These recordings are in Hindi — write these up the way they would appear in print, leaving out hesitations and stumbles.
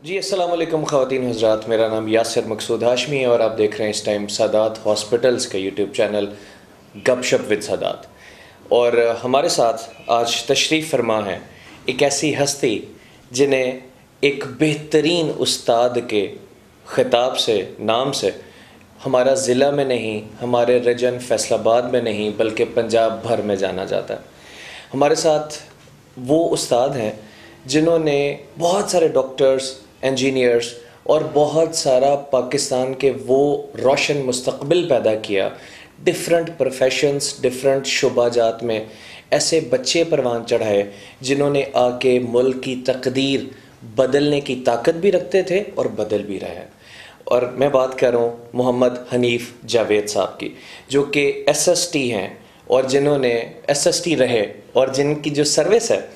जी अस्सलाम वालेकुम ख़वातीन हज़रात, मेरा नाम यासिर मकसूद हाशमी है और आप देख रहे हैं इस टाइम सादात हॉस्पिटल्स का यूट्यूब चैनल गपशप विद सादात। और हमारे साथ आज तशरीफ़ फरमा है एक ऐसी हस्ती जिन्हें एक बेहतरीन उस्ताद के ख़िताब से, नाम से हमारा ज़िला में नहीं, हमारे रीजन फैसलाबाद में नहीं बल्कि पंजाब भर में जाना जाता है। हमारे साथ वो उस्ताद हैं जिन्होंने बहुत सारे डॉक्टर्स, इंजीनियर्स और बहुत सारा पाकिस्तान के वो रोशन मुस्तकबिल पैदा किया। डिफरेंट प्रोफेशंस, डिफरेंट शुबाजात में ऐसे बच्चे परवान चढ़ाए जिन्होंने आके मुल्क की तकदीर बदलने की ताकत भी रखते थे और बदल भी रहे हैं। और मैं बात कर रहा हूँ मोहम्मद हनीफ जावेद साहब की, जो कि एसएसटी हैं और जिन्होंने एसएसटी रहे और जिनकी जो सर्विस है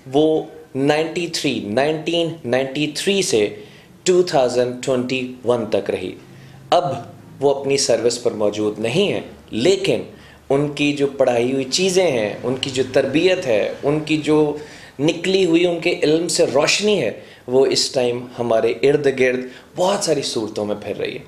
वो 1993 से 2021 तक रही। अब वो अपनी सर्विस पर मौजूद नहीं हैं, लेकिन उनकी जो पढ़ाई हुई चीज़ें हैं, उनकी जो तरबियत है, उनकी जो निकली हुई उनके इल्म से रोशनी है, वो इस टाइम हमारे इर्द गिर्द बहुत सारी सूरतों में फिर रही है।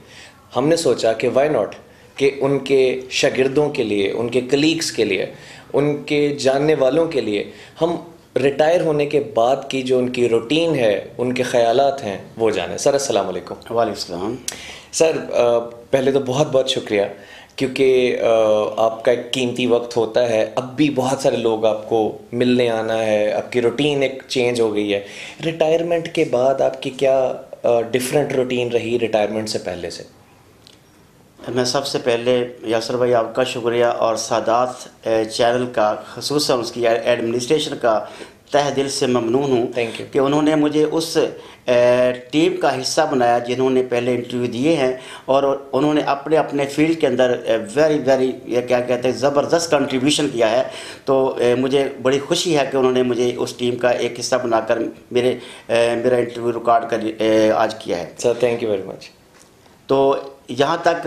हमने सोचा कि वाई नॉट कि उनके शागिर्दों के लिए, उनके कलीग्स के लिए, उनके जानने वालों के लिए हम रिटायर होने के बाद की जो उनकी रूटीन है, उनके ख़यालात हैं, वो जाने। सर अस्सलाम वालेकुम। वालेकुम सलाम। सर पहले तो बहुत बहुत शुक्रिया, क्योंकि आपका एक कीमती वक्त होता है। अब भी बहुत सारे लोग आपको मिलने आना है, आपकी रूटीन एक चेंज हो गई है। रिटायरमेंट के बाद आपकी क्या डिफरेंट रूटीन रही रिटायरमेंट से पहले से? मैं सबसे पहले यासर भाई आपका शुक्रिया और सादात चैनल का, ख़ुसूसन उसकी एडमिनिस्ट्रेशन का तहे दिल से ममनून हूँ कि उन्होंने मुझे उस टीम का हिस्सा बनाया जिन्होंने पहले इंटरव्यू दिए हैं और उन्होंने अपने अपने फील्ड के अंदर वेरी क्या कहते हैं ज़बरदस्त कंट्रीब्यूशन किया है। तो मुझे बड़ी खुशी है कि उन्होंने मुझे उस टीम का एक हिस्सा बनाकर मेरा इंटरव्यू रिकॉर्ड कर आज किया है। Sir thank you very much. तो यहाँ तक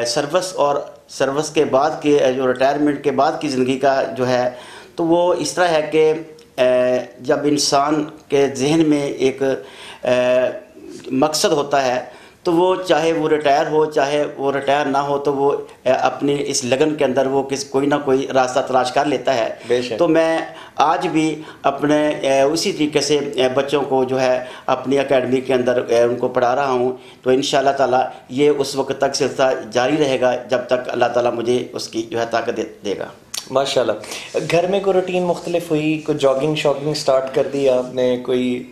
सर्विस और सर्विस के बाद के जो रिटायरमेंट के बाद की ज़िंदगी का जो है, तो वो इस तरह है कि जब इंसान के जहन में एक मकसद होता है तो वो चाहे वो रिटायर हो चाहे वो रिटायर ना हो, तो वो अपनी इस लगन के अंदर वो कोई ना कोई रास्ता तलाश कर लेता है। तो मैं आज भी अपने उसी तरीके से बच्चों को जो है अपनी एकेडमी के अंदर उनको पढ़ा रहा हूँ। तो इंशाअल्लाह ताला ये उस वक्त तक सिलसिला जारी रहेगा जब तक अल्लाह ताला मुझे उसकी जो है ताकत देगा। माशाल्लाह। घर में कोई रूटीन मुख्तलिफ हुई, कोई जॉगिंग शॉगिंग स्टार्ट कर दी आपने, कोई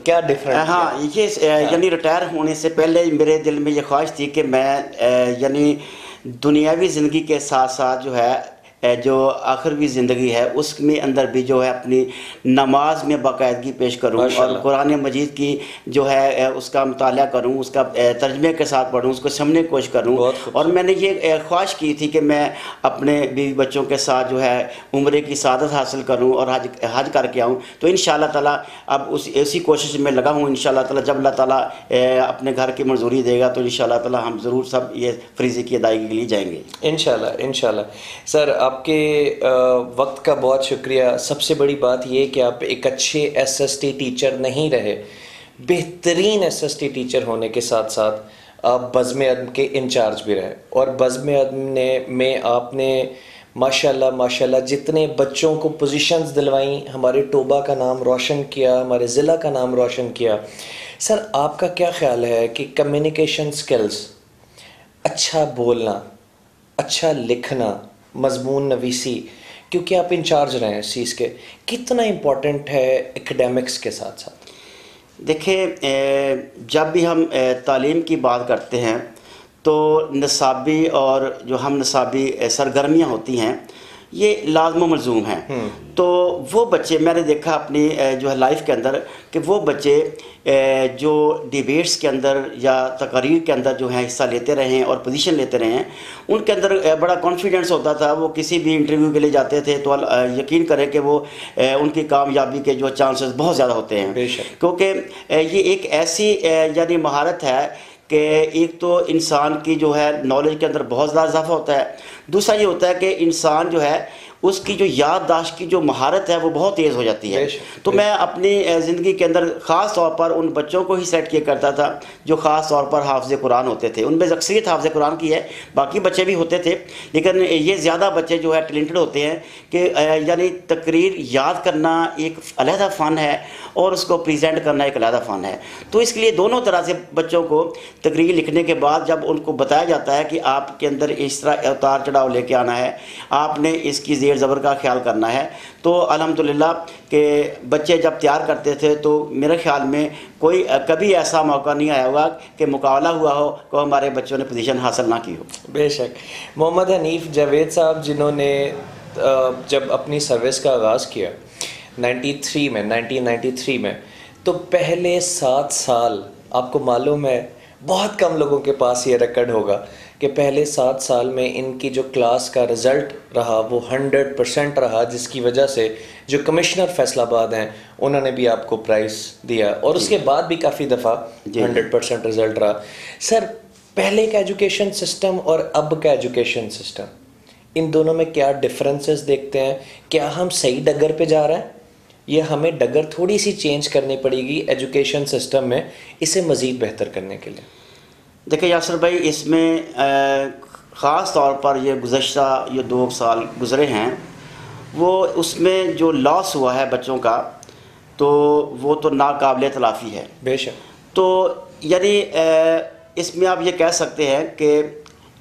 क्या डिफरेंट? हाँ, ये यानी रिटायर होने से पहले मेरे दिल में ये ख्वाहिश थी कि मैं यानी दुनियावी ज़िंदगी के साथ साथ जो है जो आखिरवी ज़िंदगी है उसमें अंदर भी जो है अपनी नमाज में बाकायदगी पेश करूँ और कुरान मजीद की जो है उसका मुताला करूँ, उसका तर्जमे के साथ पढ़ूँ, उसको समझने की कोशिश करूँ। और मैंने ये ख्वाहिश की थी कि मैं अपने बीवी बच्चों के साथ जो है उम्रे की सादत हासिल करूँ और हज करके आऊँ। तो इंशाअल्लाह ताला अब उसी कोशिश में लगा हूँ। इंशाअल्लाह ताला जब अल्लाह ताला अपने घर की मंजूरी देगा तो इंशाअल्लाह ताला हम ज़रूर सब ये फ्रीज़े की अदायगी के लिए जाएंगे इंशाअल्लाह। सर आपके वक्त का बहुत शुक्रिया। सबसे बड़ी बात ये कि आप एक अच्छे एसएसटी टीचर नहीं रहे, बेहतरीन एसएसटी टीचर होने के साथ साथ आप बज़्म-ए-अदम के इंचार्ज भी रहे और बज़्म-ए-अदम में आपने माशाल्लाह जितने बच्चों को पोजीशंस दिलवाई, हमारे टोबा का नाम रोशन किया, हमारे ज़िला का नाम रोशन किया। सर आपका क्या ख्याल है कि कम्युनिकेशन स्किल्स, अच्छा बोलना, अच्छा लिखना, मजमून नवीसी, क्योंकि आप इंचार्ज रहे हैं इस चीज़ के, कितना इम्पोर्टेंट है एकेडमिक्स के साथ साथ? देखिए, जब भी हम तालीम की बात करते हैं तो निसाबी और जो हम निसाबी सरगर्मियाँ होती हैं ये लाज़िम मलज़ूम हैं। तो वो बच्चे मैंने देखा अपनी जो है लाइफ के अंदर कि वो बच्चे जो डिबेट्स के अंदर या तकरीर के अंदर जो है हिस्सा लेते रहे हैं और पोजीशन लेते रहे हैं, उनके अंदर बड़ा कॉन्फिडेंस होता था। वो किसी भी इंटरव्यू के लिए जाते थे तो यकीन करें कि वो उनकी कामयाबी के जो चांसेस बहुत ज़्यादा होते हैं, क्योंकि ये एक ऐसी यानी महारत है कि एक तो इंसान की जो है नॉलेज के अंदर बहुत ज़्यादा इजाफा होता है। दूसरा ये होता है कि इंसान जो है उसकी जो याददाश्त की जो महारत है वो बहुत तेज़ हो जाती है। तो मैं अपनी ज़िंदगी के अंदर ख़ास तौर पर उन बच्चों को ही सेलेक्ट किया करता था जो ख़ास तौर पर हाफ़िज़ कुरान होते थे। उनमें अक्सरियत हाफ़िज़ कुरान की है, बाकी बच्चे भी होते थे, लेकिन ये ज़्यादा बच्चे जो है टैलेंटेड होते हैं कि यानी तकरीर याद करना एक अलहदा फ़न है और उसको प्रेजेंट करना एक अलहदा फ़न है। तो इसलिए दोनों तरह से बच्चों को तकरीर लिखने के बाद जब उनको बताया जाता है कि आपके अंदर इस तरह उतार चढ़ाव लेके आना है, आपने इसकी ज़ेर ज़बर का ख्याल करना है, तो अल्हम्दुलिल्लाह के बच्चे जब तैयार करते थे तो मेरे ख़्याल में कोई कभी ऐसा मौका नहीं आया होगा कि मुकाबला हुआ हो को हमारे बच्चों ने पोजीशन हासिल ना की हो। बेशक। मोहम्मद हनीफ जावेद साहब जिन्होंने जब अपनी सर्विस का आगाज़ किया 1993 में, तो पहले 7 साल आपको मालूम है बहुत कम लोगों के पास ये रिकॉर्ड होगा कि पहले 7 साल में इनकी जो क्लास का रिज़ल्ट रहा वो 100% रहा, जिसकी वजह से जो कमिश्नर फैसलाबाद हैं उन्होंने भी आपको प्राइज़ दिया और उसके बाद भी काफ़ी दफ़ा 100% रिज़ल्ट रहा। सर, पहले का एजुकेशन सिस्टम और अब का एजुकेशन सिस्टम, इन दोनों में क्या डिफरेंसेस देखते हैं? क्या हम सही डगर पे जा रहे हैं या हमें डगर थोड़ी सी चेंज करनी पड़ेगी एजुकेशन सिस्टम में इसे मज़ीद बेहतर करने के लिए? देखिए यासर भाई, इसमें ख़ास तौर पर ये गुज़श्ता ये 2 साल गुज़रे हैं, वो उसमें जो लॉस हुआ है बच्चों का तो वो तो नाकाबिले तलाफ़ी है। बेशक। तो यानी इसमें आप ये कह सकते हैं कि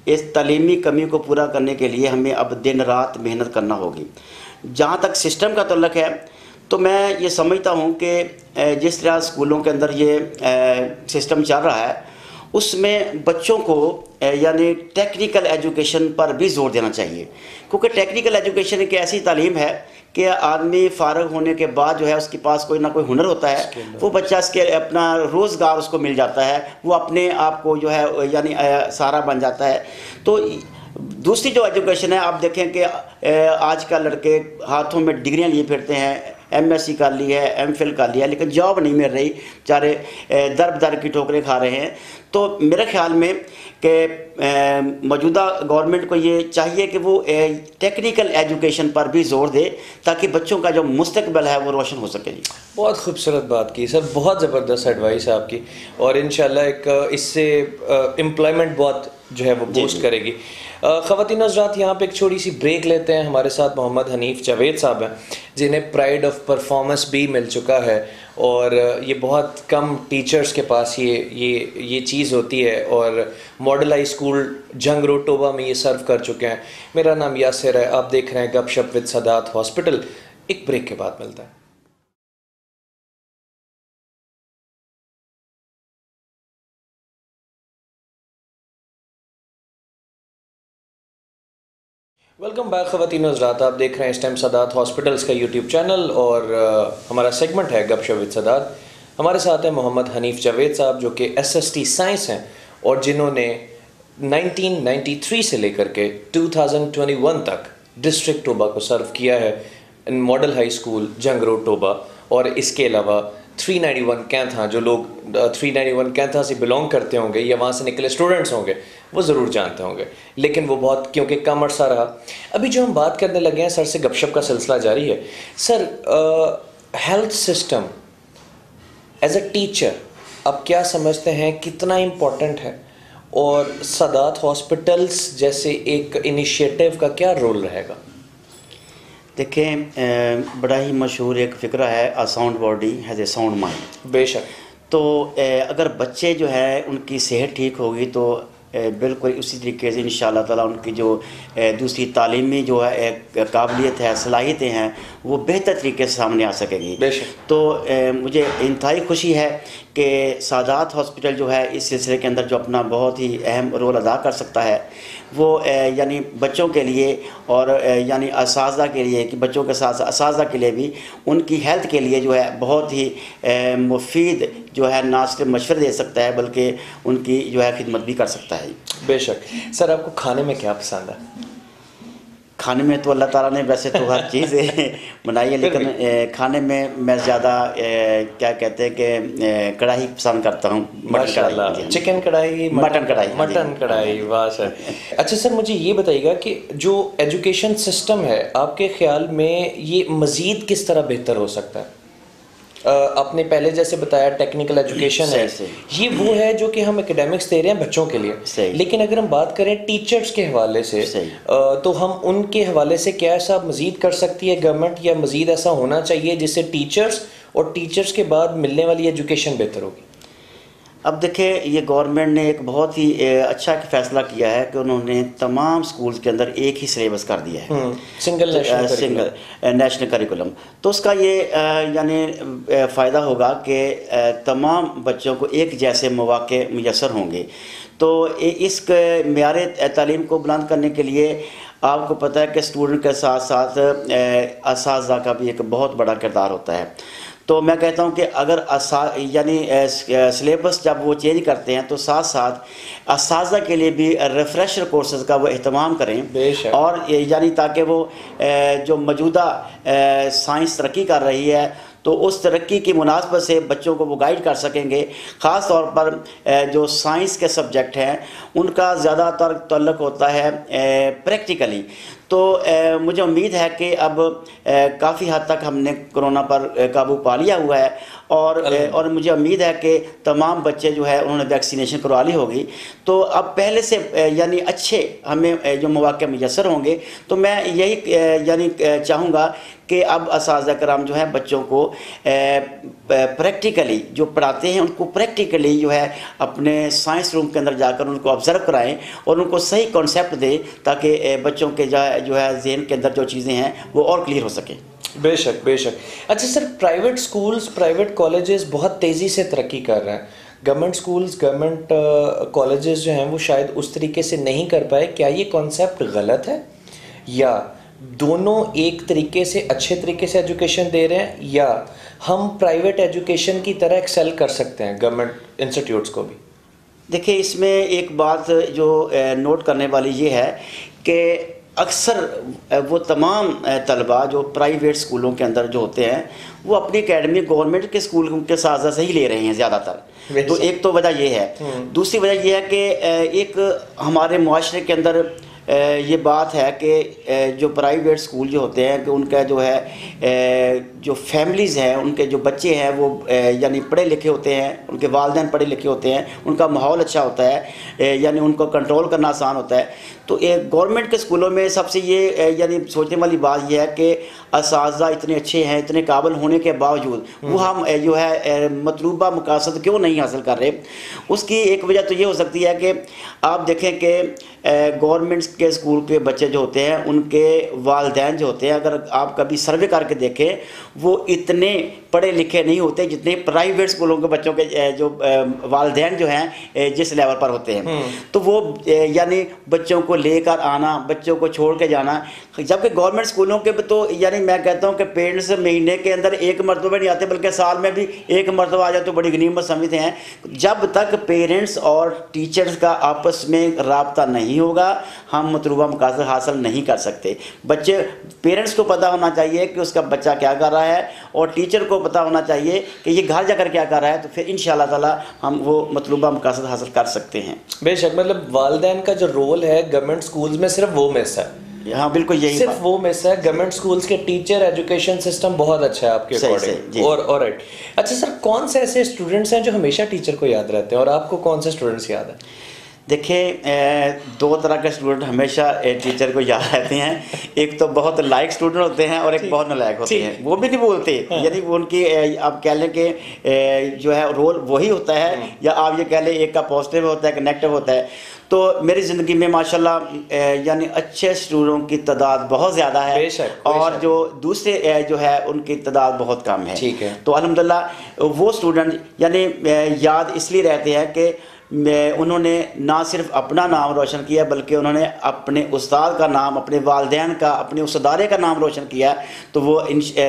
इस तालीमी कमी को पूरा करने के लिए हमें अब दिन रात मेहनत करना होगी। जहाँ तक सिस्टम का तल्लुक़ है तो मैं ये समझता हूँ कि जिस तरह स्कूलों के अंदर ये सिस्टम चल रहा है उसमें बच्चों को यानी टेक्निकल एजुकेशन पर भी ज़ोर देना चाहिए, क्योंकि टेक्निकल एजुकेशन एक ऐसी तालीम है कि आदमी फ़ारग होने के बाद जो है उसके पास कोई ना कोई हुनर होता है, वो बच्चा इसके अपना रोज़गार उसको मिल जाता है, वो अपने आप को जो है यानी सहारा बन जाता है। तो दूसरी जो एजुकेशन है, आप देखें कि आजकल लड़के हाथों में डिग्रियां लिए फिरते हैं, MSc कर ली है, MPhil कर लिया, लेकिन जॉब नहीं मिल रही, बेचारे दर बदर की ठोकरें खा रहे हैं। तो मेरे ख्याल में कि मौजूदा गवर्नमेंट को ये चाहिए कि वो टेक्निकल एजुकेशन पर भी ज़ोर दे ताकि बच्चों का जो मुस्तकबिल है वो रोशन हो सके। जी, बहुत खूबसूरत बात की सर, बहुत ज़बरदस्त एडवाइस है आपकी और इंशाल्लाह एक इससे एम्प्लॉयमेंट बहुत जो है वो बूस्ट करेगी। ख़वातीन हज़रात, यहाँ पे एक छोटी सी ब्रेक लेते हैं। हमारे साथ मोहम्मद हनीफ जावेद साहब हैं जिन्हें प्राइड ऑफ परफॉर्मेंस भी मिल चुका है और ये बहुत कम टीचर्स के पास ये चीज़ होती है और मॉडल हाई स्कूल जंग रोड टोबा में ये सर्व कर चुके हैं। मेरा नाम यासिर है, आप देख रहे हैं गपशप विद सादात हॉस्पिटल। एक ब्रेक के बाद मिलता है। वेलकम बैक ख़वातीन हज़रात, आप देख रहे हैं इस टाइम सादात हॉस्पिटल्स का यूट्यूब चैनल और हमारा सेगमेंट है गपशप विद सादात। हमारे साथ हैं मोहम्मद हनीफ जावेद साहब जो कि SST साइंस हैं और जिन्होंने 1993 से लेकर के 2021 तक डिस्ट्रिक्ट टोबा को सर्व किया है मॉडल हाई स्कूल जंग रोड टोबा, और इसके अलावा 391 कैंथा, जो लोग 391 कैंथा से बिलोंग करते होंगे या वहाँ से निकले स्टूडेंट्स होंगे वो ज़रूर जानते होंगे, लेकिन वो बहुत क्योंकि कम अर्सा रहा। अभी जो हम बात करने लगे हैं, सर से गपशप का सिलसिला जारी है। Sir, health system as a teacher आप क्या समझते हैं, कितना इम्पोर्टेंट है और सादात हॉस्पिटल्स जैसे एक इनिशिएटिव का क्या रोल रहेगा? देखें, बड़ा ही मशहूर एक फ़िक्रा है, a sound body has a sound mind. बेशक। तो अगर बच्चे जो है उनकी सेहत ठीक होगी तो बिल्कुल उसी तरीके से इंशाअल्लाह ताला उनकी जो दूसरी तालीमी जो है एक काबिलियत है, सलाहियतें हैं, वो बेहतर तरीके से सामने आ सकेंगी। तो मुझे इंतहाई खुशी है कि सादात हॉस्पिटल जो है इस सिलसिले के अंदर जो अपना बहुत ही अहम रोल अदा कर सकता है, वो यानी बच्चों के लिए और यानी असातिज़ा के लिए, कि बच्चों के साथ असातिज़ा के लिए भी उनकी हेल्थ के लिए जो है बहुत ही मुफीद जो है ना सिर्फ मशवरे दे सकता है बल्कि उनकी जो है खिदमत भी कर सकता है। बेशक। सर, आपको खाने में क्या पसंद है? खाने में तो अल्लाह ताला ने वैसे तो हर चीज़ बनाई है, लेकिन खाने में मैं ज़्यादा क्या कहते हैं कि कढ़ाई पसंद करता हूँ। माशाल्लाह, चिकन कढ़ाई, मटन कढ़ाई, वाह सर। अच्छा सर, मुझे ये बताइएगा कि जो एजुकेशन सिस्टम है आपके ख्याल में ये मज़ीद किस तरह बेहतर हो सकता है? आपने पहले जैसे बताया टेक्निकल एजुकेशन है, ये वो है जो कि हम एकेडमिक्स दे रहे हैं बच्चों के लिए, लेकिन अगर हम बात करें टीचर्स के हवाले से तो हम उनके हवाले से क्या ऐसा मज़ीद कर सकती है गवर्नमेंट, या मज़ीद ऐसा होना चाहिए जिससे टीचर्स और टीचर्स के बाद मिलने वाली एजुकेशन बेहतर होगी? अब देखिए, ये गवर्नमेंट ने एक बहुत ही अच्छा फैसला किया है कि उन्होंने तमाम स्कूल्स के अंदर एक ही सिलेबस कर दिया है, सिंगल नेशनल करिकुलम। तो उसका ये यानी फ़ायदा होगा कि तमाम बच्चों को एक जैसे मौक़े मुयस्सर होंगे। तो इस मेयार तालीम को बुलंद करने के लिए आपको पता है कि स्टूडेंट के साथ साथ असातिज़ा का भी एक बहुत बड़ा किरदार होता है। तो मैं कहता हूँ कि अगर यानी सिलेबस जब वो चेंज करते हैं तो साथ साथ असातिज़ा के लिए भी रिफ़्रेशर कोर्सेज़ का वो अहतमाम करें, और यानी ताकि वो जो मौजूदा साइंस तरक्की कर रही है तो उस तरक्की की मुनासबत से बच्चों को वो गाइड कर सकेंगे। ख़ास तौर पर जो साइंस के सब्जेक्ट हैं उनका ज़्यादातर तल्लुक़ होता है प्रैक्टिकली। तो मुझे उम्मीद है कि अब काफ़ी हद तक हमने कोरोना पर काबू पा लिया हुआ है, और मुझे उम्मीद है कि तमाम बच्चे जो है उन्होंने वैक्सीनेशन करवा ली होगी। तो अब पहले से यानी अच्छे हमें जो मौक़े मुयस्सर होंगे। तो मैं यही यानी चाहूँगा कि अब असातिज़ा कराम जो है बच्चों को प्रैक्टिकली जो पढ़ाते हैं उनको प्रैक्टिकली जो है अपने साइंस रूम के अंदर जाकर उनको ऑब्ज़र्व कराएं और उनको सही कॉन्सेप्ट दें, ताकि बच्चों के जो है जहन के अंदर जो चीज़ें हैं वो और क्लियर हो सकें। बेशक बेशक। अच्छा sir, private schools, private colleges बहुत तेज़ी से तरक्की कर रहे हैं। गवर्नमेंट स्कूल्स, गवर्नमेंट कॉलेजेस जो हैं वो शायद उस तरीके से नहीं कर पाए। क्या ये कॉन्सेप्ट गलत है, या दोनों एक तरीके से अच्छे तरीके से एजुकेशन दे रहे हैं, या हम प्राइवेट एजुकेशन की तरह एक्सेल कर सकते हैं गवर्नमेंट इंस्टीट्यूट्स को भी? देखिए, इसमें एक बात जो नोट करने वाली ये है कि अक्सर वो तमाम तलबा जो प्राइवेट स्कूलों के अंदर जो होते हैं वो अपनी एकेडमी गवर्नमेंट के स्कूल के साथ से ही ले रहे हैं ज़्यादातर। तो एक तो वजह ये है। दूसरी वजह ये है कि एक हमारे मुआशरे के अंदर ये बात है कि जो प्राइवेट स्कूल जो होते हैं कि उनका जो है जो फैमिलीज़ हैं, उनके जो बच्चे हैं वो यानी पढ़े लिखे होते हैं, उनके वालिदैन पढ़े लिखे होते हैं, उनका माहौल अच्छा होता है, यानी उनको कंट्रोल करना आसान होता है। तो एक गवर्नमेंट के स्कूलों में सबसे ये यानी सोचने वाली बात यह है कि असातिज़ा इतने अच्छे हैं, इतने काबिल होने के बावजूद वो हम जो है मतलूबा मकासद क्यों नहीं हासिल कर रहे। उसकी एक वजह तो ये हो सकती है कि आप देखें कि गवर्नमेंट के स्कूल के बच्चे जो होते हैं उनके वालिदैन जो होते हैं, अगर आप कभी सर्वे करके देखें, वो इतने पढ़े लिखे नहीं होते जितने प्राइवेट स्कूलों के बच्चों के जो वालिदैन जो हैं जिस लेवल पर होते हैं। तो वो यानी बच्चों को लेकर आना, बच्चों को छोड़ के जाना, जबकि गवर्नमेंट स्कूलों के तो यानी मैं कहता हूँ कि पेरेंट्स महीने के अंदर एक मरतबा नहीं आते, बल्कि साल में भी एक मरतबा आ जाए तो बड़ी गनीमत समझते हैं। जब तक पेरेंट्स और टीचर्स का आपस में राब्ता नहीं होगा हम मतलूबा मकासद हासिल नहीं कर सकते। बच्चे पेरेंट्स को पता होना चाहिए कि उसका बच्चा क्या कर रहा है, और टीचर को पता होना चाहिए कि ये घर जाकर क्या कर रहा है, तो फिर इंशाअल्लाह ताला हम वो मतलूबा मकासद हासिल कर सकते हैं। बेशक, मतलब वालिदैन का जो रोल है गवर्नमेंट स्कूल्स में सिर्फ वो मिस है। हाँ बिल्कुल, यही सिर्फ वो मिस है। गवर्नमेंट स्कूल्स के टीचर एजुकेशन सिस्टम बहुत अच्छा है आपके अकॉर्डिंग। और राइट। अच्छा सर, कौन से ऐसे स्टूडेंट्स हैं जो हमेशा टीचर को याद रहते हैं, और आपको कौन से स्टूडेंट्स याद हैं? देखिए, दो तरह के स्टूडेंट हमेशा टीचर को याद रहते हैं। एक तो बहुत लायक स्टूडेंट होते हैं और एक बहुत नालायक होते हैं, वो भी नहीं बोलते। यानी वो उनकी आप कह लें कि जो है रोल वही होता है, या आप ये कह लें एक का पॉजिटिव होता है, एक नेगेटिव होता है। तो मेरी ज़िंदगी में माशाल्लाह यानी अच्छे स्टूडेंटों की तादाद बहुत ज़्यादा है, और जो दूसरे जो है उनकी तादाद बहुत कम है। ठीक है। तो अल्हम्दुलिल्लाह वो स्टूडेंट यानी याद इसलिए रहते हैं कि उन्होंने ना सिर्फ अपना नाम रोशन किया बल्कि उन्होंने अपने उस्ताद का नाम, अपने वालिदैन का, अपने उस अदारे का नाम रोशन किया। तो वो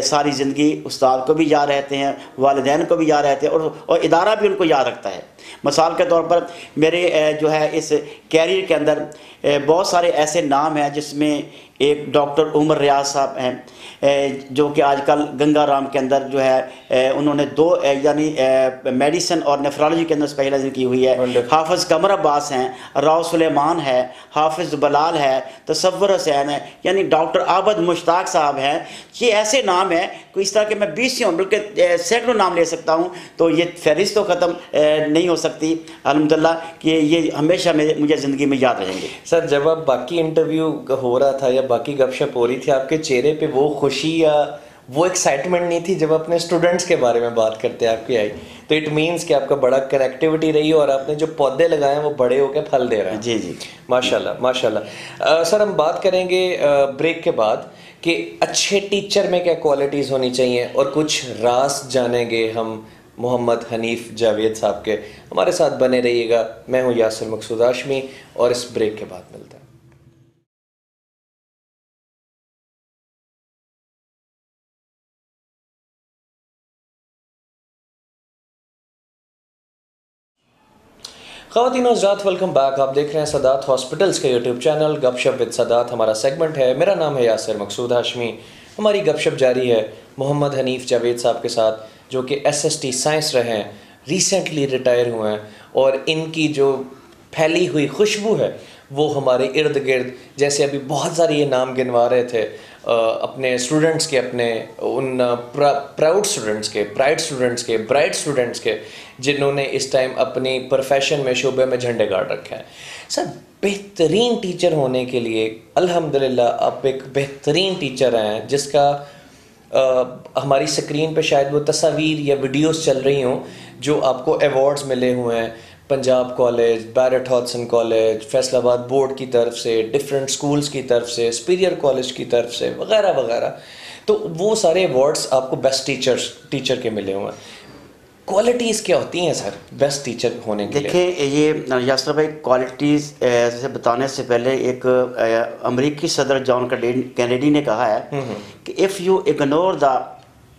सारी ज़िंदगी उस्ताद को भी याद रहते हैं, वालिदैन को भी याद रहते हैं, और इदारा भी उनको याद रखता है। मिसाल के तौर पर मेरे जो है इस कैरियर के अंदर बहुत सारे ऐसे नाम हैं जिसमें एक डॉक्टर उमर रियाज साहब हैं, जो कि आजकल गंगाराम के अंदर जो है उन्होंने 2 यानी मेडिसिन और नेफ्रोलॉजी के अंदर स्पेशलाइजेशन की हुई है। हाफिज़ कमर अब्बास हैं, राव सुलेमान है, हाफिज़ बलाल है, तसव्वुर हुसैन है, यानी डॉक्टर आबद मुश्ताक साहब हैं। ये ऐसे नाम हैं कि इस तरह के मैं 20 बल्कि सैकड़ों नाम ले सकता हूँ। तो ये फहरिस्त तो ख़त्म नहीं हो सकती अल्हम्दुलिल्लाह कि ये हमेशा मुझे ज़िंदगी में याद रहेंगे। सर, जब आप बाकी इंटरव्यू हो रहा था या बाकी गपशप हो रही थी, आपके चेहरे पे वो खुशी या वो एक्साइटमेंट नहीं थी जब अपने स्टूडेंट्स के बारे में बात करते आपकी आई? तो इट मीन्स कि आपका बड़ा कनेक्टिविटी रही और आपने जो पौधे लगाए हैं वो बड़े होकर फल दे रहे हैं। जी जी, माशाल्लाह माशाल्लाह। सर, हम बात करेंगे ब्रेक के बाद कि अच्छे टीचर में क्या क्वालिटीज़ होनी चाहिए, और कुछ राज जानेंगे हम मोहम्मद हनीफ जावेद साहब के। हमारे साथ बने रहिएगा। मैं हूँ यासिर मकसूद हाशमी और इस ब्रेक के बाद मिलते हैं। ख़वातीन और हज़रात, वेलकम बैक। आप देख रहे हैं सदात हॉस्पिटल्स के यूट्यूब चैनल गपशप विद सदात। हमारा सेगमेंट है। मेरा नाम है यासिर मकसूद हाशमी। हमारी गपशप जारी है मोहम्मद हनीफ जावेद साहब के साथ, जो कि SST साइंस रहे हैं, रिसेंटली रिटायर हुए हैं, और इनकी जो फैली हुई खुशबू है वो हमारे इर्द गिर्द, जैसे अभी बहुत सारे ये नाम गिनवा रहे थे अपने स्टूडेंट्स के, अपने उन प्राउड स्टूडेंट्स के, प्राइड स्टूडेंट्स के, ब्राइट स्टूडेंट्स के, जिन्होंने इस टाइम अपनी प्रोफेशन में, शोबे में झंडे गाड़ रखे हैं। सर, बेहतरीन टीचर होने के लिए अल्हम्दुलिल्लाह आप एक बेहतरीन टीचर हैं, जिसका हमारी स्क्रीन पे शायद वो तस्वीर या वीडियोस चल रही हों जो आपको अवार्ड्स मिले हुए हैं, Punjab college, Barrett Hodson college, Faisalabad board की तरफ से, डिफरेंट स्कूल्स की तरफ से, सुपीरियर कॉलेज की तरफ से, वगैरह वगैरह। तो वो सारे अवार्ड्स आपको बेस्ट टीचर के मिले हुए हैं। क्वालिटीज़ क्या होती हैं सर बेस्ट टीचर होने के लिए? देखिए, ये यासर भाई, क्वालिटीज़ से बताने से पहले एक अमेरिकी सदर जॉन कैनेडी ने कहा है कि if you ignore the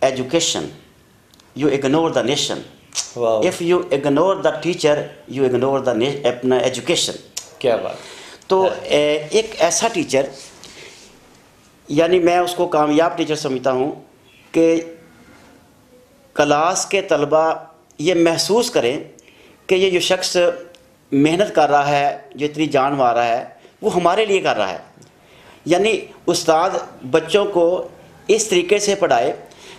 education you ignore the nation, if you ignore the teacher you ignore the अपना एजुकेशन। क्या बात। तो एक ऐसा टीचर, यानी मैं उसको कामयाब टीचर समझता हूँ कि क्लास के तलबा ये महसूस करें कि ये जो शख्स मेहनत कर रहा है, जो इतनी जान मार रहा है, वो हमारे लिए कर रहा है। यानी उस्ताद बच्चों को इस तरीके से पढ़ाए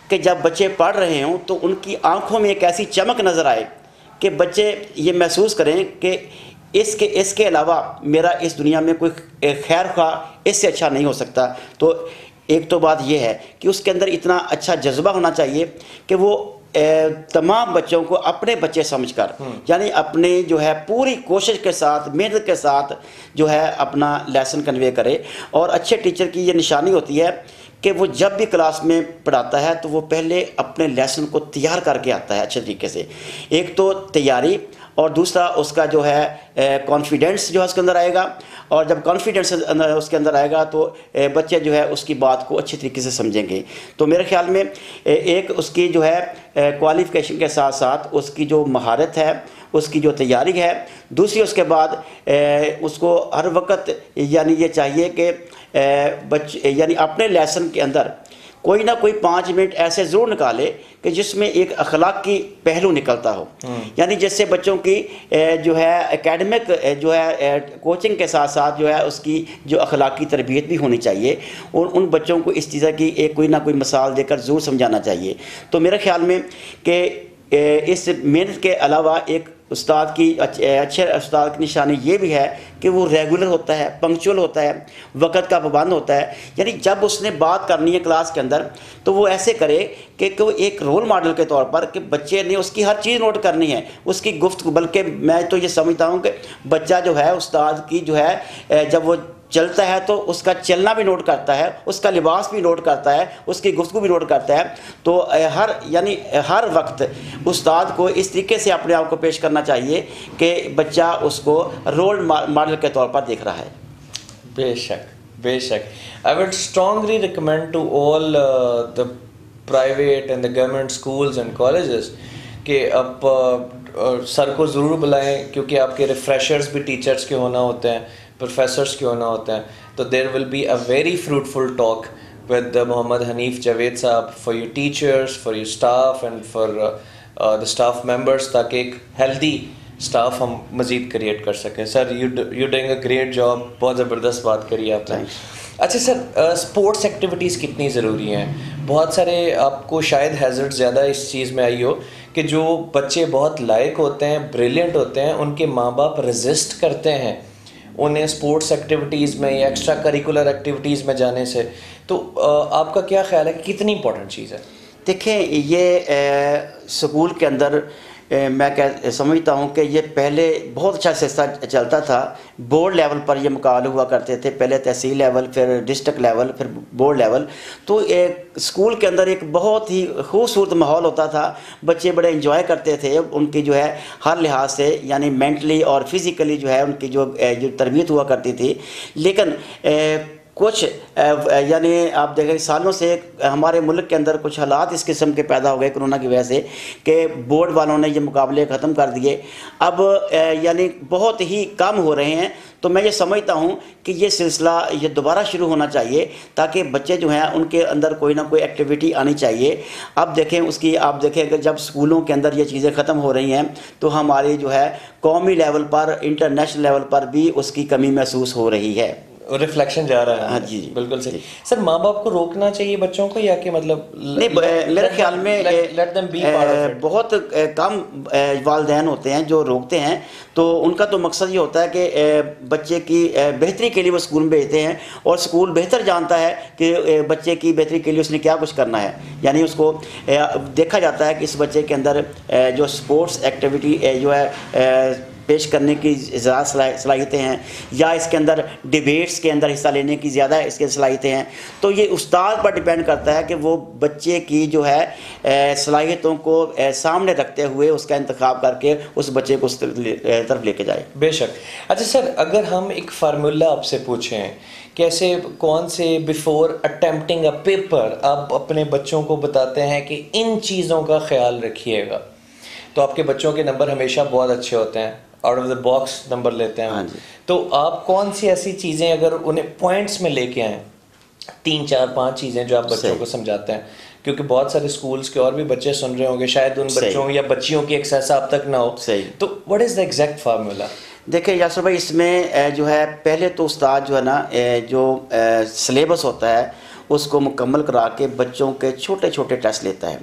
कि जब बच्चे पढ़ रहे हों तो उनकी आंखों में एक ऐसी चमक नज़र आए कि बच्चे ये महसूस करें कि इसके अलावा मेरा इस दुनिया में कोई खैर खा इससे अच्छा नहीं हो सकता। तो एक तो बात यह है कि उसके अंदर इतना अच्छा जज्बा होना चाहिए कि वो तमाम बच्चों को अपने बच्चे समझकर, यानी अपने जो है पूरी कोशिश के साथ, मेहनत के साथ जो है अपना लेसन कन्वे करे। और अच्छे टीचर की ये निशानी होती है कि वो जब भी क्लास में पढ़ाता है तो वो पहले अपने लेसन को तैयार करके आता है अच्छे तरीके से। एक तो तैयारी, और दूसरा उसका जो है कॉन्फिडेंस जो है उसके अंदर आएगा, और जब कॉन्फिडेंस उसके अंदर आएगा तो बच्चे जो है उसकी बात को अच्छी तरीके से समझेंगे। तो मेरे ख्याल में एक उसकी जो है क्वालिफ़िकेशन के साथ साथ उसकी जो महारत है, उसकी जो तैयारी है, दूसरी उसके बाद उसको हर वक्त यानी ये चाहिए कि बच्चे यानी अपने लेसन के अंदर कोई ना कोई 5 मिनट ऐसे ज़रूर निकाले कि जिसमें एक अखलाकी पहलू निकलता हो। यानी जैसे बच्चों की जो है एकेडमिक जो है कोचिंग के साथ साथ जो है उसकी जो अखलाकी तरबियत भी होनी चाहिए, और उन बच्चों को इस चीज़ की एक कोई ना कोई मिसाल देकर ज़रूर समझाना चाहिए। तो मेरे ख्याल में कि इस मेहनत के अलावा एक उस्ताद की अच्छे उस्ताद की निशानी ये भी है कि वो रेगुलर होता है, पंक्चुअल होता है, वक़्त का पाबंद होता है। यानी जब उसने बात करनी है क्लास के अंदर तो वो ऐसे करे कि वो एक रोल मॉडल के तौर पर कि बच्चे ने उसकी हर चीज़ नोट करनी है, उसकी गुफ्तगू। बल्कि मैं तो ये समझता हूँ कि बच्चा जो है उस्ताद की जो है जब वो चलता है तो उसका चलना भी नोट करता है, उसका लिबास भी नोट करता है, उसकी गुफ्तगू भी नोट करता है। तो हर वक्त उस्ताद को इस तरीके से अपने आप को पेश करना चाहिए कि बच्चा उसको रोल मॉडल के तौर पर देख रहा है। बेशक बेशक। I would strongly recommend to all the private and the government schools and colleges कि आप सर को ज़रूर बुलाएं, क्योंकि आपके रिफ्रेशर्स भी टीचर्स के होना होते हैं, प्रोफेसर्स के होना होते हैं। तो there will be a very fruitful talk with Mohammad Hanif Javed साहब for your teachers, for your staff and for the staff members, ताकि एक हेल्दी स्टाफ हम मज़ीद क्रिएट कर सकें। Sir you doing a great job, बहुत ज़बरदस्त बात करी आपने। अच्छा सर, स्पोर्ट्स एक्टिविटीज़ कितनी ज़रूरी हैं? बहुत सारे आपको शायद हैज़र्ड ज़्यादा इस चीज़ में आई हो कि जो बच्चे बहुत लायक होते हैं, ब्रिलियंट होते हैं, उनके माँ बाप रेजिस्ट करते हैं उन्हें स्पोर्ट्स एक्टिविटीज़ में या एक्स्ट्रा करिकुलर एक्टिविटीज़ में जाने से। तो आपका क्या ख्याल है कि कितनी इंपॉर्टेंट चीज़ है? देखें, ये स्कूल के अंदर मैं समझता हूँ कि ये पहले बहुत अच्छा सिलसिला चलता था। बोर्ड लेवल पर ये मुकाबले हुआ करते थे, पहले तहसील लेवल, फिर डिस्ट्रिक्ट लेवल, फिर बोर्ड लेवल। तो एक स्कूल के अंदर एक बहुत ही खूबसूरत माहौल होता था, बच्चे बड़े इंजॉय करते थे। उनकी जो है हर लिहाज से यानी मेंटली और फिज़िकली जो है उनकी जो तरबियत हुआ करती थी। लेकिन कुछ यानी आप देखें सालों से हमारे मुल्क के अंदर कुछ हालात इस किस्म के पैदा हो गए कोरोना की वजह से कि बोर्ड वालों ने ये मुकाबले ख़त्म कर दिए। अब यानी बहुत ही कम हो रहे हैं। तो मैं ये समझता हूँ कि ये सिलसिला ये दोबारा शुरू होना चाहिए, ताकि बच्चे जो हैं उनके अंदर कोई ना कोई एक्टिविटी आनी चाहिए। अब देखें आप देखें अगर जब स्कूलों के अंदर ये चीज़ें ख़त्म हो रही हैं तो हमारी जो है कौमी लेवल पर, इंटरनेशनल लेवल पर भी उसकी कमी महसूस हो रही है, रिफ्लेक्शन जा रहा है। हाँ जी, बिल्कुल सही। सर, माँ बाप को रोकना चाहिए बच्चों को, या कि मतलब नहीं, मेरे ख्याल में let them be part of it. बहुत कम वालिदैन होते हैं जो रोकते हैं। तो उनका तो मकसद ये होता है कि बच्चे की बेहतरी के लिए वो स्कूल में भेजते हैं, और स्कूल बेहतर जानता है कि बच्चे की बेहतरी के लिए उसने क्या कुछ करना है। यानी उसको देखा जाता है कि इस बच्चे के अंदर जो स्पोर्ट्स एक्टिविटी जो है पेश करने की ज़्यादा सलाहियतें हैं, या इसके अंदर डिबेट्स के अंदर हिस्सा लेने की ज़्यादा इसके सलाहियतें हैं। तो ये उस्ताद पर डिपेंड करता है कि वो बच्चे की जो है सलाहियतों को सामने रखते हुए उसका इंतखाब करके उस बच्चे को उस तरफ लेके जाए। बेशक। अच्छा सर, अगर हम एक फार्मूला आपसे पूछें, कैसे कौन से बिफोर अटेम्प्टिंग अ पेपर आप अपने बच्चों को बताते हैं कि इन चीज़ों का ख्याल रखिएगा, तो आपके बच्चों के नंबर हमेशा बहुत अच्छे होते हैं, out of the box number लेते हैं। हाँ जी। तो आप कौन सी ऐसी चीज़ें अगर उन्हें पॉइंट्स में लेके आएँ, 3 4 5 चीज़ें जो आप बच्चों को समझाते हैं, क्योंकि बहुत सारे स्कूल्स के और भी बच्चे सुन रहे होंगे, शायद उन बच्चों या बच्चियों की एक्सेस आप तक ना हो। सही। तो what is the exact formula? देखिए यासर भाई, इसमें जो है पहले तो उस्ताद जो है ना जो सिलेबस होता है उसको मुकम्मल करा के बच्चों के छोटे छोटे टेस्ट लेता है।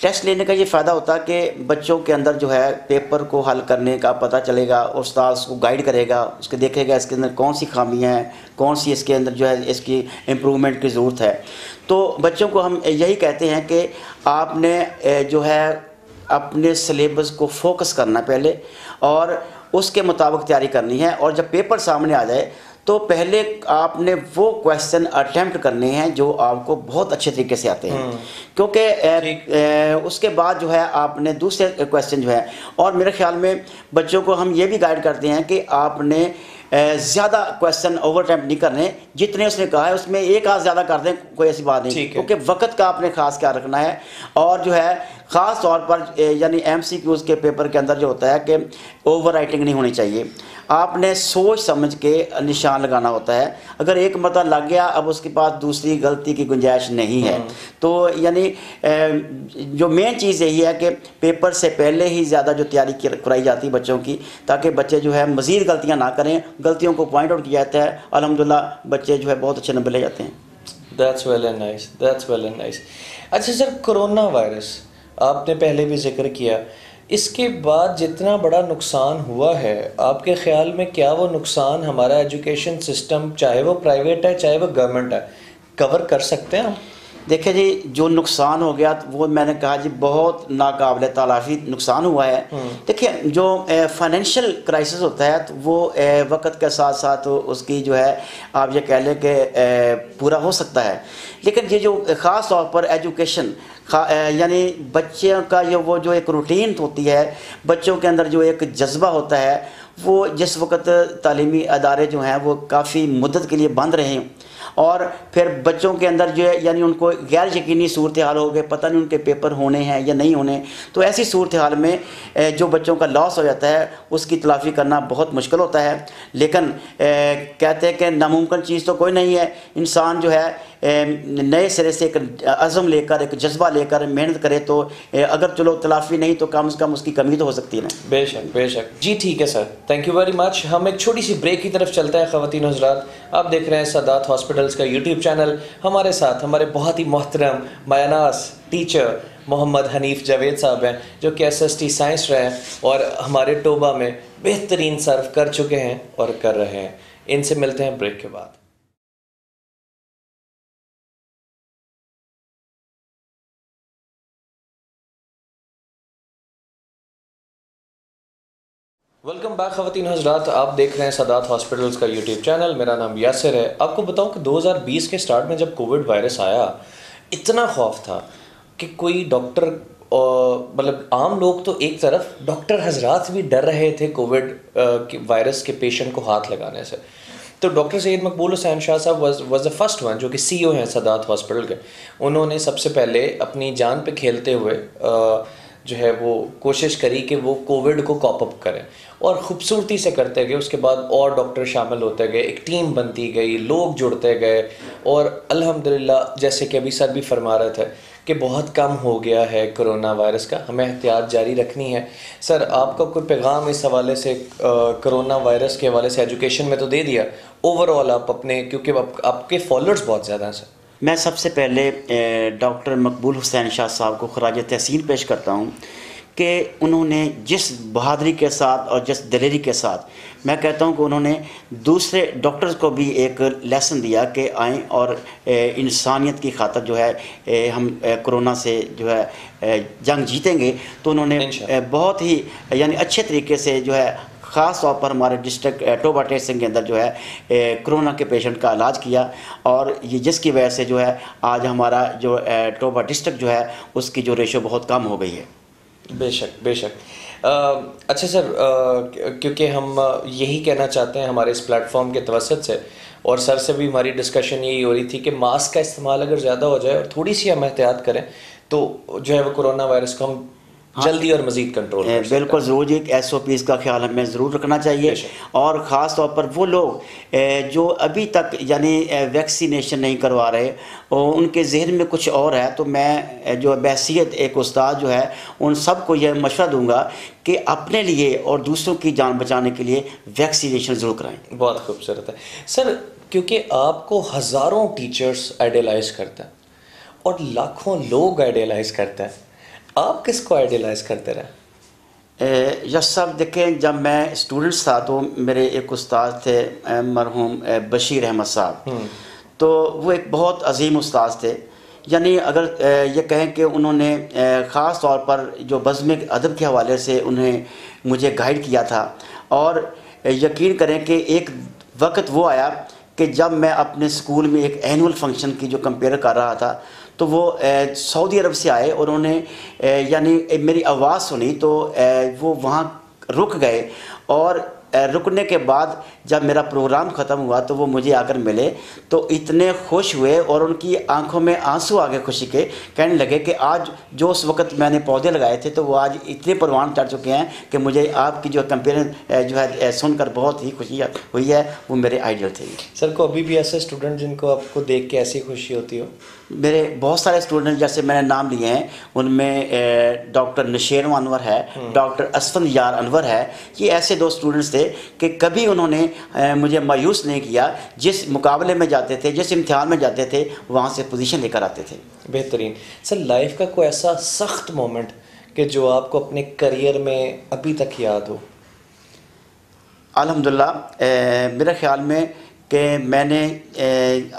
टेस्ट लेने का ये फ़ायदा होता है कि बच्चों के अंदर जो है पेपर को हल करने का पता चलेगा, उस्ताद उसको गाइड करेगा, उसके देखेगा इसके अंदर कौन सी खामियां हैं, कौन सी इसके अंदर जो है इसकी इम्प्रूवमेंट की ज़रूरत है। तो बच्चों को हम यही कहते हैं कि आपने जो है अपने सिलेबस को फोकस करना पहले, और उसके मुताबिक तैयारी करनी है। और जब पेपर सामने आ जाए तो पहले आपने वो क्वेश्चन अटेम्प्ट करने हैं जो आपको बहुत अच्छे तरीके से आते हैं, क्योंकि उसके बाद जो है आपने दूसरे क्वेश्चन जो है, और मेरे ख्याल में बच्चों को हम ये भी गाइड करते हैं कि आपने ज़्यादा क्वेश्चन ओवर अटेम्प्ट नहीं करने, जितने उसने कहा है उसमें एक आध ज़्यादा कर दें, कोई ऐसी बात नहीं, क्योंकि वक्त का आपने ख़ास क्या रखना है। और जो है ख़ास तौर पर यानी MCQs के पेपर के अंदर जो होता है कि ओवर राइटिंग नहीं होनी चाहिए, आपने सोच समझ के निशान लगाना होता है। अगर एक मरतबा लग गया, अब उसके पास दूसरी गलती की गुंजाइश नहीं है। तो यानी जो मेन चीज़ यही है कि पेपर से पहले ही ज़्यादा जो तैयारी कराई जाती है बच्चों की, ताकि बच्चे जो है मज़ीद गलतियाँ ना करें, गलतियों को पॉइंट आउट किया जाता है, अल्हम्दुलिल्लाह बच्चे जो है बहुत अच्छे नंबर ले जाते हैं। That's well and nice, that's well and nice. अच्छा सर, कोरोना वायरस आपने पहले भी जिक्र किया, इसके बाद जितना बड़ा नुकसान हुआ है, आपके ख्याल में क्या वो नुकसान हमारा एजुकेशन सिस्टम, चाहे वो प्राइवेट है चाहे वो गवर्नमेंट है, कवर कर सकते हैं हम? देखिए जी, जो नुकसान हो गया वो मैंने कहा जी बहुत नाकाबिले तलाफ़ी नुकसान हुआ है। देखिए, जो फाइनेंशियल क्राइसिस होता है तो वो वक्त के साथ साथ उसकी जो है आप ये कह लें कि पूरा हो सकता है, लेकिन ये जो ख़ास तौर पर एजुकेशन यानी बच्चों का वो जो एक रूटीन होती है, बच्चों के अंदर जो एक जज्बा होता है, वो जिस वक्त तालीमी अदारे जो हैं वो काफ़ी मुद्दत के लिए बंद रहे और फिर बच्चों के अंदर जो है यानी उनको गैर यकीनी सूरत हाल हो गए, पता नहीं उनके पेपर होने हैं या नहीं होने, तो ऐसी सूरत हाल में जो बच्चों का लॉस हो जाता है उसकी तलाफ़ी करना बहुत मुश्किल होता है। लेकिन कहते हैं कि नामुमकिन चीज़ तो कोई नहीं है। इंसान जो है नए सिरे से एक अज़म लेकर, एक जज्बा लेकर मेहनत करे तो अगर चलो तलाफ़ी नहीं तो कम से कम उसकी कमी तो हो सकती है ना। बेशक बेशक जी, ठीक है sir, thank you very much. हम एक छोटी सी ब्रेक की तरफ चलते हैं। ख़वातीन हज़रात, आप देख रहे हैं सादात हॉस्पिटल्स का यूट्यूब चैनल। हमारे साथ हमारे बहुत ही मोहतरम मायनास टीचर मोहम्मद हनीफ जावेद साहब हैं, जो कि SST साइंस रहे हैं और हमारे टोबा में बेहतरीन सर्व कर चुके हैं और कर रहे हैं। इनसे मिलते हैं ब्रेक के बाद। वेलकम बैक ख़वातीन हज़रात, आप देख रहे हैं सादात हॉस्पिटल्स का यूट्यूब चैनल। मेरा नाम यासिर है। आपको बताऊं कि 2020 के स्टार्ट में जब कोविड वायरस आया, इतना खौफ था कि कोई डॉक्टर मतलब आम लोग तो एक तरफ, डॉक्टर हज़रात भी डर रहे थे कोविड वायरस के पेशेंट को हाथ लगाने से। तो डॉक्टर सैयद मकबूल हुसैन शाह साहब वाज द फर्स्ट वन, जो कि CEO हैं सादात हॉस्पिटल के। उन्होंने सबसे पहले अपनी जान पे खेलते हुए जो है वो कोशिश करी कि वो कोविड को कॉप अप करें और ख़ूबसूरती से करते गए। उसके बाद और डॉक्टर शामिल होते गए, एक टीम बनती गई, लोग जुड़ते गए और अल्हम्दुलिल्लाह, जैसे कि अभी सर भी फरमा रहे थे कि बहुत कम हो गया है कोरोना वायरस का, हमें एहतियात जारी रखनी है। सर, आपका कोई पैगाम इस हवाले से, कोरोना वायरस के हवाले से? एजुकेशन में तो दे दिया, ओवरऑल आप अपने, क्योंकि आपके फॉलोअर्स बहुत ज़्यादा हैं सर। मैं सबसे पहले डॉक्टर मकबूल हुसैन शाह साहब को खराज तहसीन पेश करता हूँ कि उन्होंने जिस बहादुरी के साथ और जिस दिलेरी के साथ, मैं कहता हूँ कि उन्होंने दूसरे डॉक्टर्स को भी एक लेसन दिया कि आएँ और इंसानियत की खातिर जो है हम कोरोना से जो है जंग जीतेंगे। तो उन्होंने बहुत ही यानी अच्छे तरीके से जो है ख़ास तौर पर हमारे डिस्ट्रिक्ट टोबा टेसिंग के अंदर जो है कोरोना के पेशेंट का इलाज किया और ये जिसकी वजह से जो है आज हमारा जो टोबा डिस्ट्रिक्ट जो है उसकी जो रेशो बहुत कम हो गई है। बेशक बेशक। अच्छा सर, क्योंकि हम यही कहना चाहते हैं हमारे इस प्लेटफॉर्म के तवसत से, और सर से भी हमारी डिस्कशन यही हो रही थी कि मास्क का इस्तेमाल अगर ज़्यादा हो जाए और थोड़ी सी हम एहतियात करें तो जो है वो कोरोना वायरस को हम जल्दी और मज़ीद कंट्रोल कर सकते हैं। बिल्कुल ज़रूर जी, SOPs का ख्याल हमें ज़रूर रखना चाहिए और ख़ास तौर पर वो लोग जो अभी तक यानी वैक्सीनेशन नहीं करवा रहे और उनके जहन में कुछ और है, तो मैं जो बहसीत एक उस्ताद जो है उन सब को यह मशवरा दूंगा कि अपने लिए और दूसरों की जान बचाने के लिए वैक्सीनेशन ज़रूर कराएँ। बहुत खूबसूरत है सर, क्योंकि आपको हज़ारों टीचर्स आइडियलाइज़ करते हैं और लाखों लोग आइडियलाइज़ करते हैं, आप किसको आइडियलाइज़ करते रहे? यस साहब, देखें, जब मैं स्टूडेंट्स था तो मेरे एक उस्ताद थे मरहूम बशीर अहमद साहब, तो वो एक बहुत अजीम उस्ताद थे। यानी अगर ये कहें कि उन्होंने ख़ास तौर पर जो बज़्म अदब के हवाले से उन्हें मुझे गाइड किया था और यकीन करें कि एक वक्त वो आया कि जब मैं अपने स्कूल में एक एनुअल फंक्शन की जो कंपेयर कर रहा था तो वो सऊदी अरब से आए और उन्होंने यानी मेरी आवाज़ सुनी तो वो वहाँ रुक गए और रुकने के बाद जब मेरा प्रोग्राम ख़त्म हुआ तो वो मुझे आकर मिले तो इतने खुश हुए और उनकी आंखों में आंसू आ गए खुशी के। कहने लगे कि आज जो उस वक़्त मैंने पौधे लगाए थे तो वो आज इतने परवान चढ़ चुके हैं कि मुझे आपकी जो कंपेरिजन जो है सुनकर बहुत ही खुशी हुई है। वो मेरे आइडियल थे। सर को अभी भी ऐसे स्टूडेंट जिनको आपको देख के ऐसी खुशी होती हो? मेरे बहुत सारे स्टूडेंट जैसे मैंने नाम लिए हैं, उनमें डॉक्टर नशेर अनवर है, डॉक्टर असफन यार अनवर है। ये ऐसे दो स्टूडेंट्स थे कि कभी उन्होंने मुझे मायूस नहीं किया। जिस मुकाबले में जाते थे, जिस इम्तिहान में जाते थे, वहाँ से पोजीशन लेकर आते थे। बेहतरीन। सर, लाइफ का कोई ऐसा सख्त मोमेंट कि जो आपको अपने करियर में अभी तक याद हो? अल्हम्दुलिल्लाह, मेरे ख्याल में कि मैंने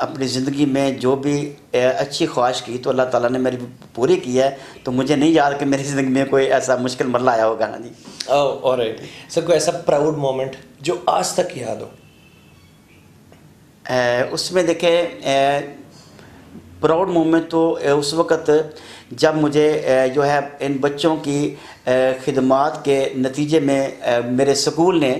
अपनी ज़िंदगी में जो भी अच्छी ख्वाहिश की तो अल्लाह ताला ने मेरी पूरी की है। तो मुझे नहीं याद कि मेरी ज़िंदगी में कोई ऐसा मुश्किल मरला आया होगा। हाँ जी। ऑलराइट सर, कोई ऐसा प्राउड मोमेंट जो आज तक याद हो? उसमें देखें, प्राउड मोमेंट तो उस वक़्त जब मुझे जो है इन बच्चों की खिदमात के नतीजे में मेरे स्कूल ने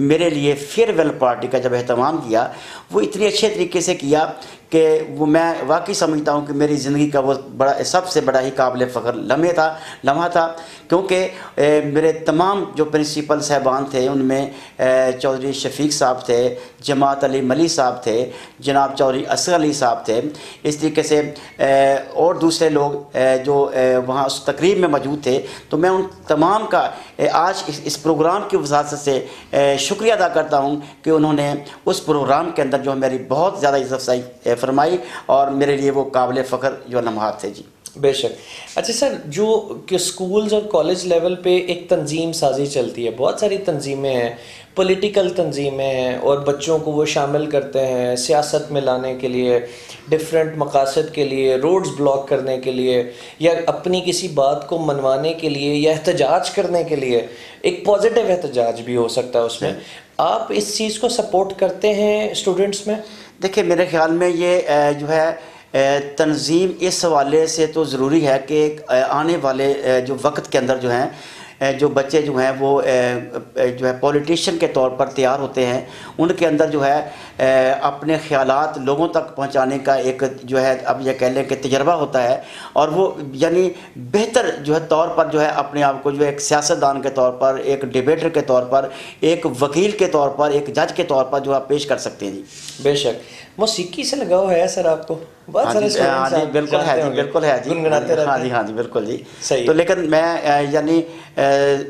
मेरे लिए फेयरवेल पार्टी का जब एहतमाम किया, वो इतनी अच्छे तरीके से किया कि वो मैं वाकई समझता हूँ कि मेरी ज़िंदगी का वो बड़ा सबसे बड़ा ही काबिल फ़ख्र लम्हा था। क्योंकि मेरे तमाम जो प्रिंसिपल साहबान थे उनमें चौधरी शफीक साहब थे, जमात अली मली साहब थे, जनाब चौधरी असगर अली साहब थे, इस तरीके से और दूसरे लोग जो वहाँ उस तकरीब में मौजूद थे। तो मैं उन तमाम का आज इस प्रोग्राम की वजाहत से शुक्रिया अदा करता हूँ कि उन्होंने उस प्रोग्राम के अंदर जो मेरी बहुत ज़्यादा इज़्ज़त अफ़ज़ाई फरमाई और मेरे लिए वो काबिल फ़ख्र जो लम्हात थे। जी बेशक। अच्छा सर, जो कि स्कूल्स और कॉलेज लेवल पे एक तंजीम साजी चलती है, बहुत सारी तंजीमें हैं, पॉलिटिकल तंजीमें हैं, और बच्चों को वो शामिल करते हैं सियासत में लाने के लिए, डिफरेंट मकासद के लिए, रोड्स ब्लॉक करने के लिए, या अपनी किसी बात को मनवाने के लिए, या एहतजाज करने के लिए। एक पॉजिटिव एहतजाज भी हो सकता है उसमें। आप इस चीज़ को सपोर्ट करते हैं स्टूडेंट्स में? देखिए, मेरे ख्याल में ये जो है तंज़ीम इस हवाले से तो ज़रूरी है कि आने वाले जो वक्त के अंदर जो हैं जो बच्चे जो हैं वो जो है पॉलिटिशियन के तौर पर तैयार होते हैं, उनके अंदर जो है अपने ख़यालात लोगों तक पहुंचाने का एक जो है अब यह कह लें कि तजर्बा होता है, और वो यानी बेहतर जो है तौर पर जो है अपने आप को जो एक सियासतदान के तौर पर, एक डिबेटर के तौर पर, एक वकील के तौर पर, एक जज के तौर पर जो आप पेश कर सकते हैं। जी बेशक। मौसीकी से लगाव है सर आपको? बहुत सारे हाँ जी, बिल्कुल है जी, बिल्कुल है जी, गुनगुनाते रहते हैं। हाँ जी, हाँ जी, बिल्कुल जी। सही। तो लेकिन मैं यानी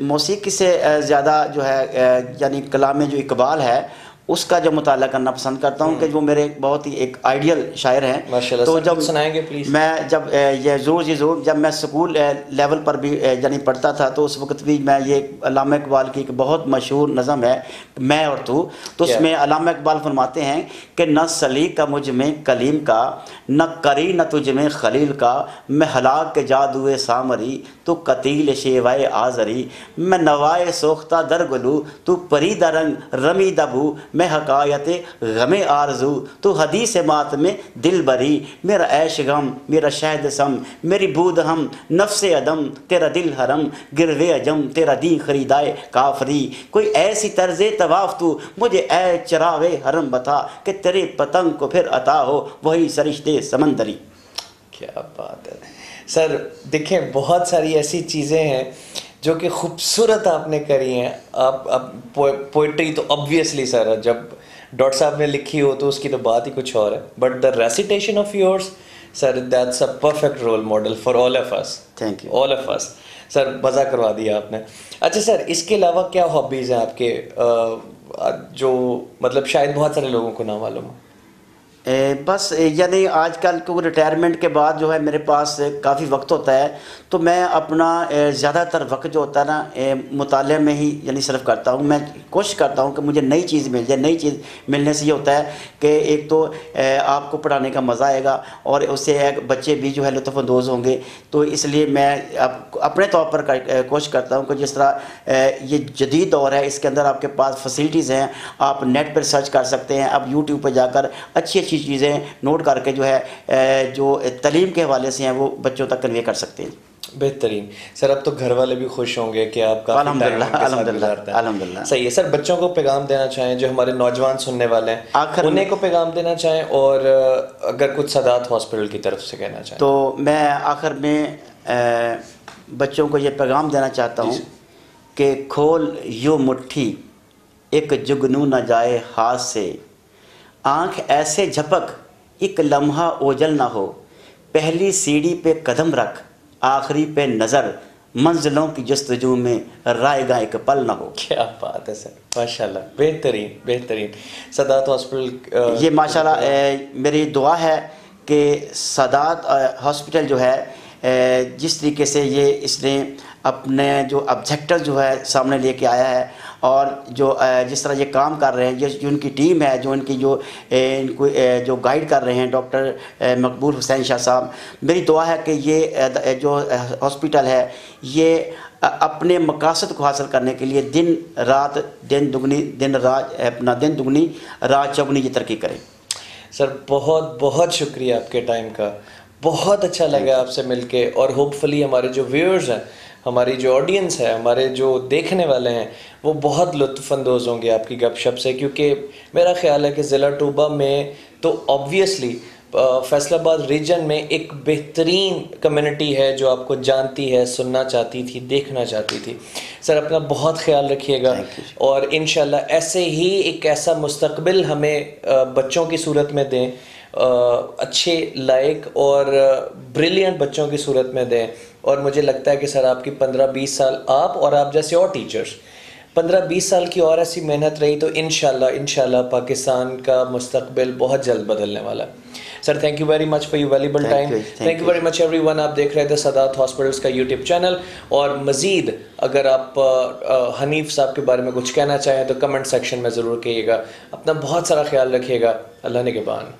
मौसीकी से ज़्यादा जो है यानी कलाम जो इकबाल है उसका जो मुताला करना पसंद करता हूँ कि वो मेरे बहुत ही एक आइडियल शायर हैं। माशाल्लाह। तो जब सुनाएंगे प्लीज़। मैं जब ये ज़रूर जब मैं स्कूल लेवल पर भी यानी पढ़ता था तो उस वक़्त भी मैं ये अल्लामा इकबाल की एक बहुत मशहूर नज़म है मैं और तू, तो उसमें अल्लामा इकबाल फरमाते हैं कि न सली का मुझ में कलीम का, न करी न तुझ में खलील का, मैं हलाक के जादुए सामरी तो कतील शेवाए आज़री, मैं नवाए सोख्ता दर गुलू तू परी दरंग रमी दबू, मैं हकायत गमे आरजू तो हदीस मात में दिल बरी, मेरा ऐश गम मेरा शहद सम, मेरी बूद हम नफ्स अदम तेरा दिल हरम, गिरवे अजम तेरा दी खरीदाए काफरी, कोई ऐसी तर्ज़े तवाफ़ तू मुझे ऐ चरावे हरम बता, कि तेरे पतंग को फिर अता हो वही सरिश्ते समंदरी। क्या बात है सर। देखें, बहुत सारी ऐसी चीज़ें हैं जो कि खूबसूरत आपने करी हैं। आप पोइट्री तो ऑब्वियसली सर जब डॉक्टर साहब ने लिखी हो तो उसकी तो बात ही कुछ और है, but the recitation of yours sir, that's a perfect role model for all of us. Thank you. All of us sir, मज़ा करवा दिया आपने। अच्छा सर, इसके अलावा क्या हॉबीज़ हैं आपके जो मतलब शायद बहुत सारे लोगों को ना मालूम हो? बस यानी आजकल को रिटायरमेंट के बाद जो है मेरे पास काफ़ी वक्त होता है, तो मैं अपना ज़्यादातर वक्त जो होता है ना मुताले में ही यानी सिर्फ करता हूँ। मैं कोशिश करता हूँ कि मुझे नई चीज़ मिल जाए। नई चीज़ मिलने से ये होता है कि एक तो आपको पढ़ाने का मज़ा आएगा और उससे एक बच्चे भी जो है लुत्फ़अंदोज़ होंगे। तो इसलिए मैं अपने तौर पर कोशिश करता हूँ कि जिस तरह ये जदीद दौर है इसके अंदर आपके पास फैसिलिटीज़ हैं, आप नेट पर सर्च कर सकते हैं, आप यूट्यूब पर जाकर अच्छी अच्छी चीज़ें नोट करके जो है जो तालीम के हवाले से हैं वो बच्चों तक कन्वे कर सकते हैं। बेहतरीन सर। अब तो घर वाले भी खुश होंगे कि आप काफ़ी टाइम उनके साथ गुजारते हैं। अल्हम्दुलिल्लाह। सही है सर। बच्चों को पैगाम देना चाहें, जो हमारे नौजवान सुनने वाले हैं उन्हें को पैगाम देना चाहें, और अगर कुछ सादात हॉस्पिटल की तरफ से कहना चाहें? तो मैं आखिर में बच्चों को ये पैगाम देना चाहता हूँ कि खोल यो मुट्ठी एक जुगनू न जाए हाथ से, आँख ऐसे झपक एक लम्हा ओझल ना हो, पहली सीढ़ी पे कदम रख आखिरी पे नज़र, मंजिलों की जस्तजू में रायगा एक पल ना हो। क्या बात है सर, माशाल्लाह। बेहतरीन बेहतरीन। सादात हॉस्पिटल ये माशाल्लाह मेरी दुआ है कि सादात हॉस्पिटल जो है जिस तरीके से ये इसने अपने जो ऑब्जेक्टिव जो है सामने लेके आया है और जो जिस तरह ये काम कर रहे हैं, जो उनकी टीम है, जो इनकी इनको जो गाइड कर रहे हैं डॉक्टर मकबूल हुसैन शाह साहब, मेरी दुआ है कि ये जो हॉस्पिटल है ये अपने मकासद को हासिल करने के लिए दिन दुगनी रात चौगुनी ये तरक्की करें। सर बहुत बहुत शुक्रिया आपके टाइम का, बहुत अच्छा लगा आपसे मिलके, और होपफुली हमारे जो व्यूअर्स हैं, हमारी जो ऑडियंस है, हमारे जो देखने वाले हैं, वो बहुत लुत्फ़अंदोज़ होंगे आपकी गपशप से, क्योंकि मेरा ख़्याल है कि ज़िला टोबा में तो ऑब्वियसली फैसलाबाद रीजन में एक बेहतरीन कम्युनिटी है जो आपको जानती है, सुनना चाहती थी, देखना चाहती थी। सर अपना बहुत ख्याल रखिएगा, और इंशाल्लाह ऐसे ही एक ऐसा मुस्तकबिल हमें बच्चों की सूरत में दें, अच्छे लायक और ब्रिलियंट बच्चों की सूरत में दें। और मुझे लगता है कि सर आपकी 15-20 साल, आप और आप जैसे और टीचर्स 15-20 साल की और ऐसी मेहनत रही तो इंशाल्लाह पाकिस्तान का मुस्तकबिल बहुत जल्द बदलने वाला है। Sir thank you very much for your valuable time. Thank you very much everyone. आप देख रहे थे सादात हॉस्पिटल्स का यूट्यूब चैनल, और मज़ीद अगर आप हनीफ साहब के बारे में कुछ कहना चाहें तो कमेंट सेक्शन में ज़रूर कहिएगा। अपना बहुत सारा ख्याल रखिएगा। अल्लाह ने के बान।